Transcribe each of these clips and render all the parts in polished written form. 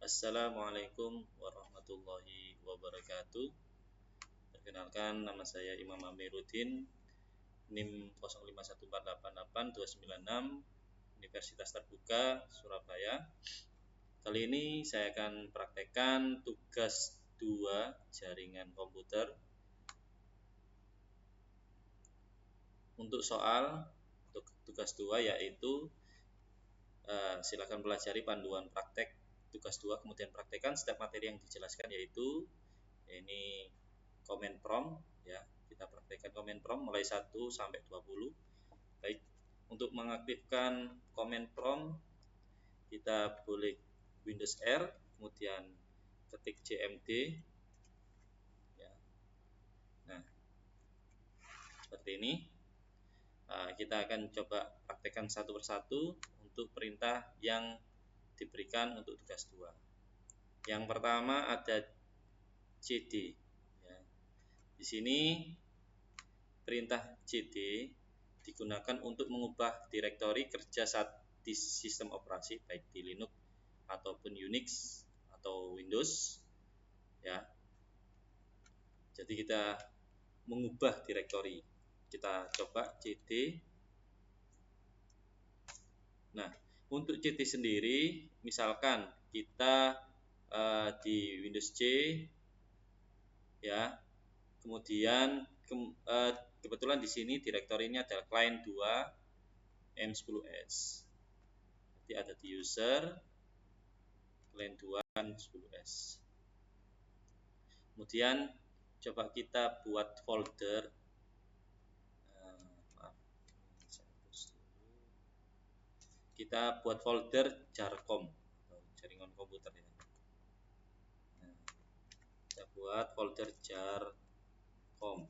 Assalamualaikum warahmatullahi wabarakatuh. Perkenalkan, nama saya Imam Amiruddin, NIM 0514882996, Universitas Terbuka Surabaya. Kali ini saya akan praktekkan tugas 2 jaringan komputer. Untuk tugas 2 yaitu silakan pelajari panduan praktek tugas 2, kemudian praktekkan setiap materi yang dijelaskan, yaitu ini command prompt ya. Kita praktekkan command prompt mulai 1 sampai 20. Baik, untuk mengaktifkan command prompt kita boleh Windows R, kemudian ketik cmd ya. Nah, seperti ini. Kita akan coba praktekkan satu persatu untuk perintah yang diberikan untuk tugas 2. Yang pertama ada cd ya. Di sini perintah cd digunakan untuk mengubah direktori kerja saat di sistem operasi, baik di Linux ataupun Unix atau Windows ya. Jadi kita mengubah direktori. Kita coba cd. Nah, untuk cd sendiri, misalkan kita di Windows C ya, kemudian kebetulan di sini direktorinya adalah client 2 M10S. Jadi ada di user client 2 M10S. Kemudian coba kita buat folder. Kita buat folder jarcom atau jaringan komputer ya. Nah, kita buat folder jarcom.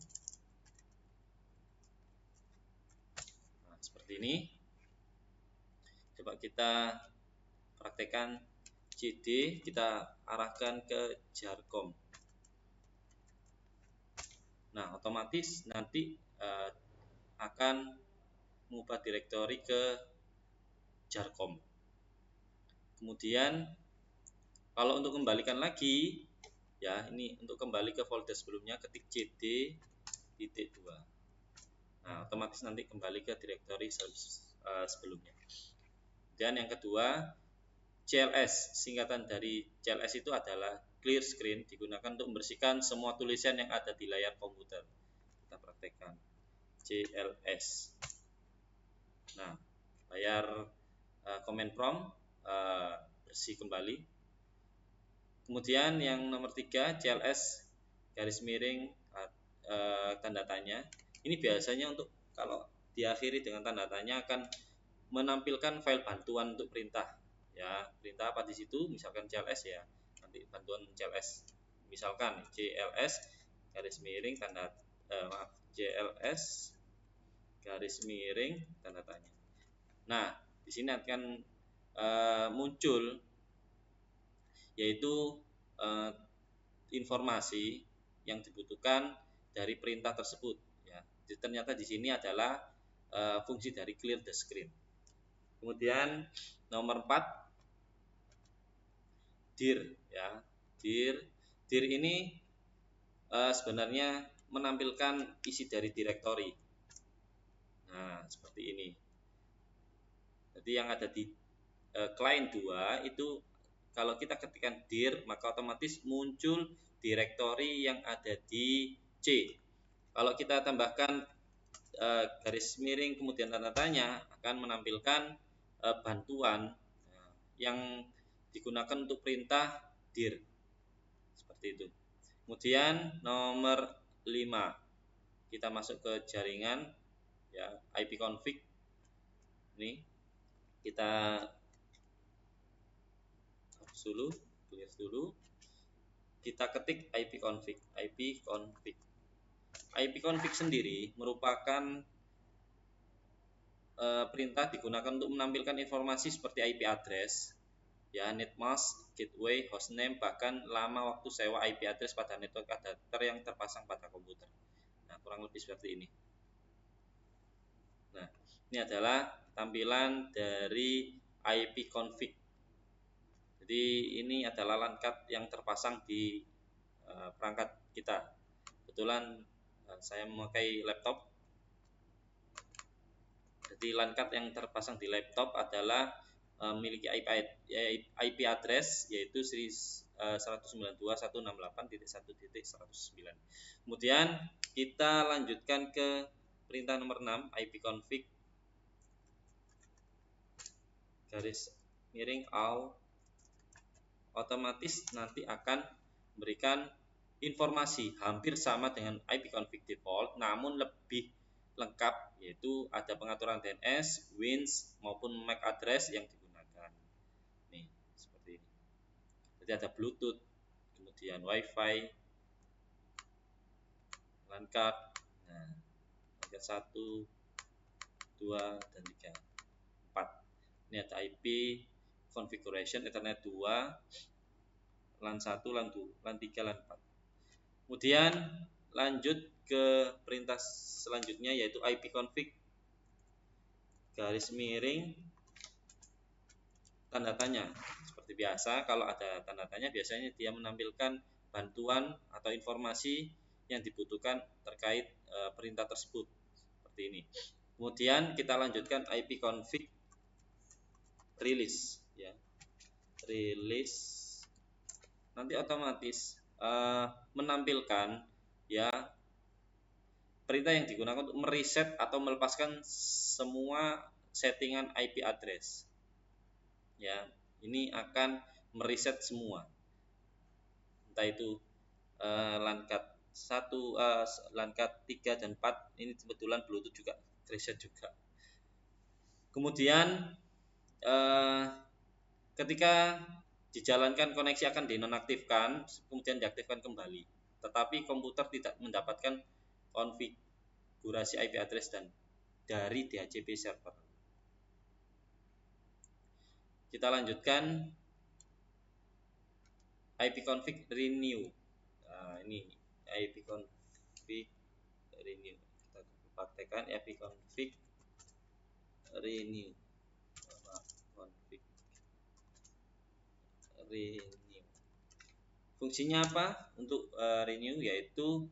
Nah, seperti ini. Coba kita praktekkan cd, kita arahkan ke jarcom. Nah, otomatis nanti akan mengubah direktori ke jarcom. Kemudian kalau untuk kembalikan lagi ya, ini untuk kembali ke folder sebelumnya ketik cd-2. Nah, otomatis nanti kembali ke direktori sebelumnya. Dan yang kedua, CLS, singkatan dari CLS itu adalah clear screen, digunakan untuk membersihkan semua tulisan yang ada di layar komputer. Kita praktekkan CLS. Nah, layar command prompt bersih kembali. Kemudian yang nomor 3, CLS garis miring tanda tanya. Ini biasanya untuk kalau diakhiri dengan tanda tanya akan menampilkan file bantuan untuk perintah ya. Perintah apa di situ? Misalkan CLS ya, nanti bantuan CLS. Misalkan CLS garis miring CLS garis miring tanda tanya. Nah, di sini akan muncul yaitu informasi yang dibutuhkan dari perintah tersebut ya. Jadi ternyata di sini adalah fungsi dari clear the screen. Kemudian nomor 4 dir ya. Dir ini sebenarnya menampilkan isi dari direktori. Nah, seperti ini. Jadi yang ada di client 2 itu kalau kita ketikkan dir, maka otomatis muncul direktori yang ada di C. Kalau kita tambahkan garis miring kemudian tanda tanya, akan menampilkan bantuan yang digunakan untuk perintah dir. Seperti itu. Kemudian nomor 5, kita masuk ke jaringan ya, ipconfig. Ini kita clear dulu. Kita ketik ipconfig. ipconfig sendiri merupakan perintah digunakan untuk menampilkan informasi seperti IP address ya, netmask, gateway, hostname, bahkan lama waktu sewa IP address pada network adapter yang terpasang pada komputer. Nah, kurang lebih seperti ini. Nah, ini adalah tampilan dari ipconfig. Jadi ini adalah LAN card yang terpasang di perangkat kita. Kebetulan saya memakai laptop. Jadi LAN card yang terpasang di laptop adalah memiliki IP address yaitu 192.168.1.109. Kemudian kita lanjutkan ke perintah nomor 6, ipconfig garis miring all, otomatis nanti akan memberikan informasi hampir sama dengan ipconfig default, namun lebih lengkap, yaitu ada pengaturan DNS, WINS maupun MAC address yang digunakan. Nih, seperti ini. Jadi ada Bluetooth, kemudian WiFi, LAN card. Nah, LAN card 1, 2, dan 3, 4. Ini ada IP configuration Ethernet 2, LAN 1, LAN 2, LAN 3, LAN 4. Kemudian lanjut ke perintah selanjutnya yaitu ipconfig garis miring tanda tanya. Seperti biasa, kalau ada tanda tanya biasanya dia menampilkan bantuan atau informasi yang dibutuhkan terkait perintah tersebut. Seperti ini. Kemudian kita lanjutkan ipconfig release ya. Release nanti otomatis menampilkan ya perintah yang digunakan untuk mereset atau melepaskan semua settingan IP address. Ya, ini akan mereset semua. Entah itu LAN card 1, LAN card 3 dan 4, ini kebetulan Bluetooth juga reset juga. Kemudian ketika dijalankan koneksi akan dinonaktifkan, kemudian diaktifkan kembali. Tetapi komputer tidak mendapatkan konfigurasi IP address dan dari DHCP server. Kita lanjutkan ipconfig renew. Nah, ini ipconfig renew. Kita praktekkan ipconfig renew. Config renew. Fungsinya apa untuk renew? Yaitu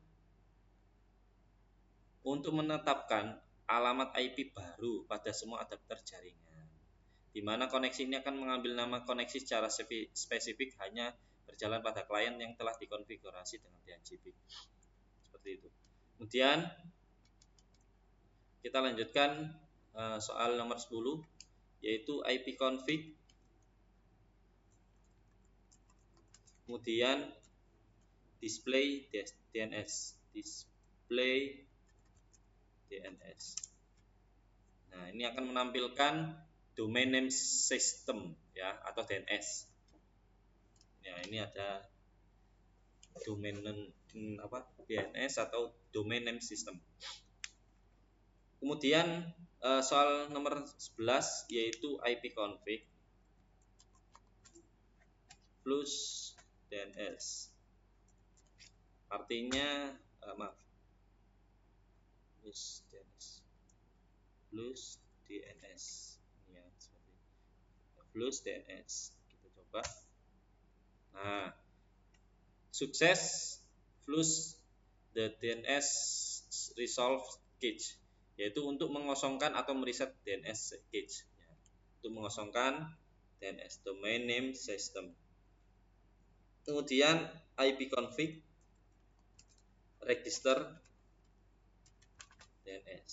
untuk menetapkan alamat IP baru pada semua adapter jaringan, di mana koneksi ini akan mengambil nama koneksi secara spesifik hanya berjalan pada klien yang telah dikonfigurasi dengan DHCP. Seperti itu. Kemudian kita lanjutkan soal nomor 10, yaitu ipconfig kemudian display DNS. Nah, ini akan menampilkan domain name system ya atau DNS. Ya, ini ada domain DNS atau domain name system. Kemudian soal nomor 11 yaitu ipconfig plus DNS. Artinya plus DNS ya, seperti plus DNS. Kita coba. Nah, sukses plus the DNS resolve cache, yaitu untuk mengosongkan atau mereset DNS cache ya. Untuk mengosongkan DNS domain name system. Kemudian ipconfig register DNS.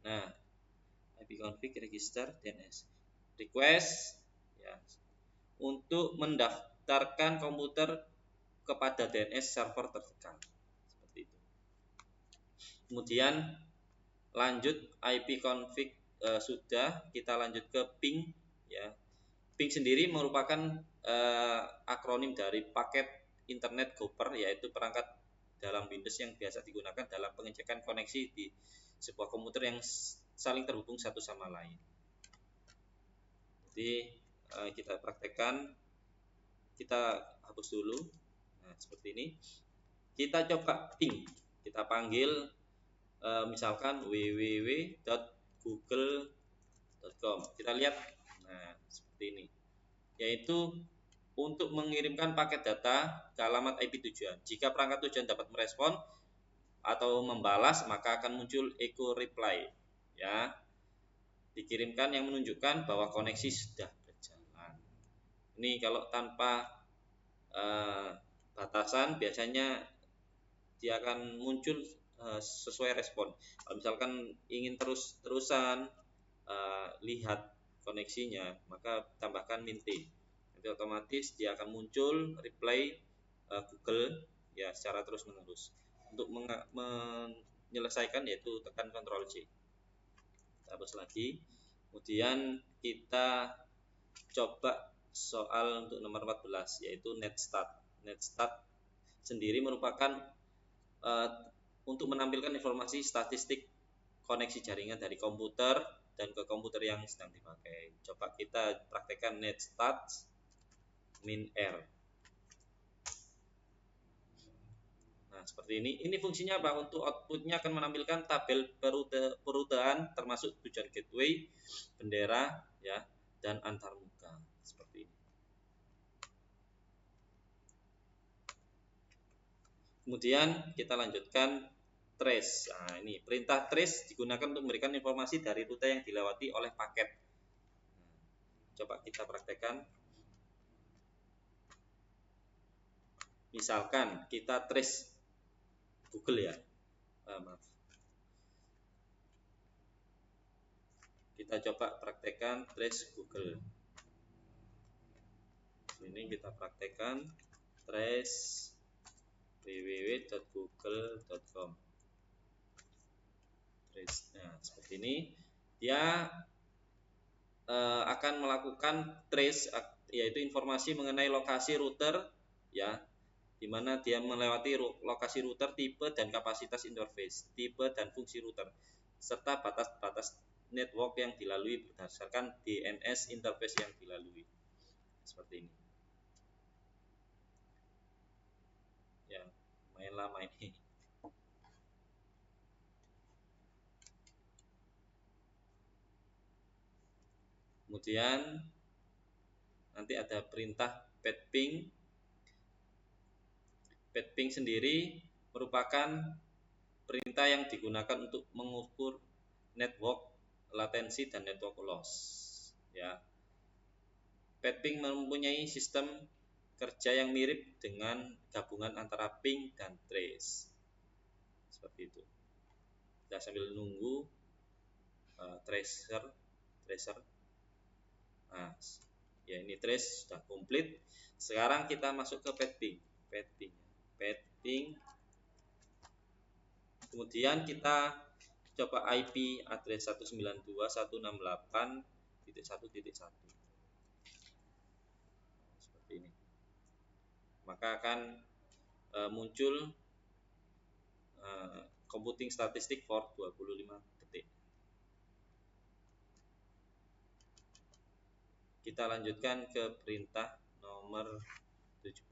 Nah, ipconfig register DNS request ya, untuk mendaftarkan komputer kepada DNS server terdekat. Seperti itu. Kemudian lanjut ipconfig sudah, kita lanjut ke ping ya. Ping sendiri merupakan akronim dari paket internet gopher, yaitu perangkat dalam Windows yang biasa digunakan dalam pengecekan koneksi di sebuah komputer yang saling terhubung satu sama lain. Jadi kita praktekkan, kita hapus dulu. Nah, seperti ini. Kita coba ping, kita panggil misalkan www.google.com. Kita lihat. Nah, seperti ini, yaitu untuk mengirimkan paket data ke alamat IP tujuan. Jika perangkat tujuan dapat merespon atau membalas, maka akan muncul echo reply, ya, dikirimkan yang menunjukkan bahwa koneksi sudah berjalan. Ini kalau tanpa batasan biasanya dia akan muncul sesuai respon. Kalau misalkan ingin terus-terusan lihat koneksinya, maka tambahkan min T. Nanti otomatis dia akan muncul reply Google ya secara terus-menerus. Untuk menyelesaikan yaitu tekan Ctrl C. Kita hapus lagi. Kemudian kita coba soal untuk nomor 14 yaitu NetStat. NetStat sendiri merupakan untuk menampilkan informasi statistik koneksi jaringan dari komputer dan ke komputer yang sedang dipakai. Coba kita praktekkan NetStat min R. Nah, seperti ini. Ini fungsinya apa? Untuk outputnya akan menampilkan tabel perutaan termasuk tujuan gateway, bendera, ya, dan antarmuka. Seperti ini. Kemudian kita lanjutkan trace. Nah, ini perintah trace digunakan untuk memberikan informasi dari rute yang dilewati oleh paket. Coba kita praktekkan. Misalkan kita trace Google ya. Maaf. Kita coba praktekkan trace Google. Ini kita praktekkan trace www.google.com. Nah, seperti ini. Dia akan melakukan trace, yaitu informasi mengenai lokasi router, ya, di mana dia melewati lokasi router, tipe dan kapasitas interface, tipe dan fungsi router, serta batas-batas network yang dilalui berdasarkan DNS interface yang dilalui. Seperti ini. Ya, lumayan lama ini. Kemudian nanti ada perintah petping. Petping sendiri merupakan perintah yang digunakan untuk mengukur network latensi dan network loss. Ya, petping mempunyai sistem kerja yang mirip dengan gabungan antara ping dan trace. Seperti itu. Kita sambil nunggu tracer. Nah, ya ini trace sudah komplit. Sekarang kita masuk ke petping. Kemudian kita coba IP address 192.168.1.1. Seperti ini. Maka akan muncul computing statistik for 25 detik. Kita lanjutkan ke perintah nomor 17,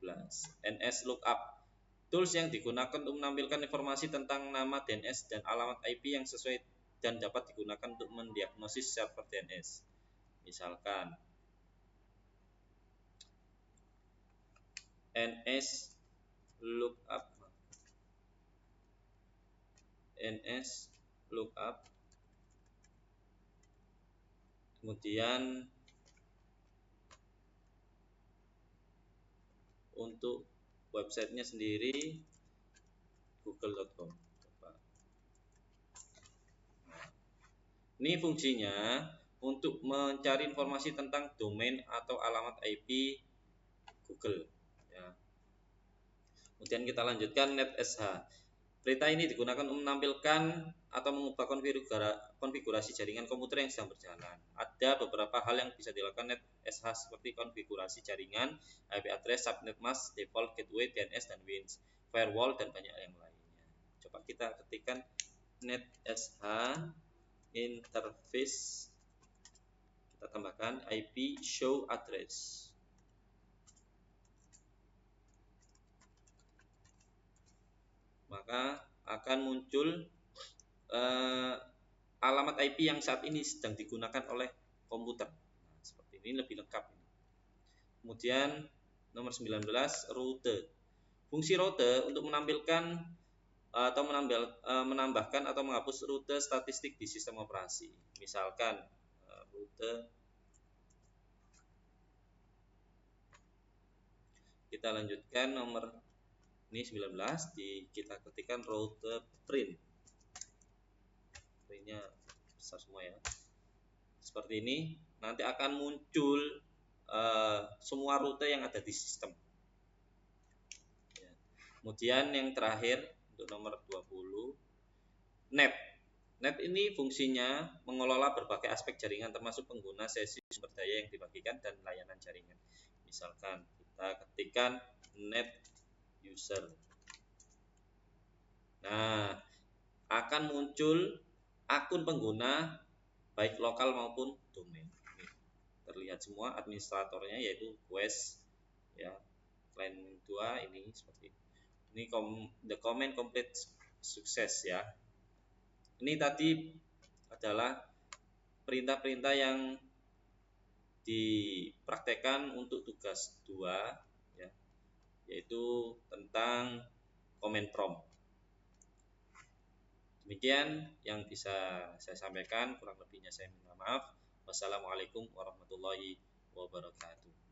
NS lookup. Tools yang digunakan untuk menampilkan informasi tentang nama DNS dan alamat IP yang sesuai dan dapat digunakan untuk mendiagnosis server DNS. Misalkan NS lookup, kemudian untuk websitenya sendiri google.com. Ini fungsinya untuk mencari informasi tentang domain atau alamat IP Google. Ya. Kemudian kita lanjutkan NetSH. Perintah ini digunakan untuk menampilkan atau mengubah konfigurasi jaringan komputer yang sedang berjalan. Ada beberapa hal yang bisa dilakukan NetSH seperti konfigurasi jaringan, IP address, subnet mask, default gateway, DNS dan WINS, firewall dan banyak yang lainnya. Coba kita ketikkan NetSH interface, kita tambahkan IP show address. Maka akan muncul alamat IP yang saat ini sedang digunakan oleh komputer. Nah, seperti Ini lebih lengkap. Kemudian nomor 19, rute. Fungsi rute untuk menampilkan atau menambahkan atau menghapus rute statistik di sistem operasi. Misalkan rute, kita lanjutkan nomor ini 19, kita ketikkan rute print. Printnya besar semua ya. Seperti ini, nanti akan muncul semua rute yang ada di sistem. Kemudian yang terakhir untuk nomor 20, net. Net ini fungsinya mengelola berbagai aspek jaringan termasuk pengguna, sesi, sumber daya yang dibagikan, dan layanan jaringan. Misalkan kita ketikkan net user. Nah, akan muncul akun pengguna baik lokal maupun domain. Ini terlihat semua administratornya yaitu Quest ya. Line 2 ini seperti ini. The comment complete sukses ya. Ini tadi adalah perintah-perintah yang dipraktekkan untuk tugas 2 ya, yaitu tentang comment prompt. Demikian yang bisa saya sampaikan, kurang lebihnya saya minta maaf. Wassalamualaikum warahmatullahi wabarakatuh.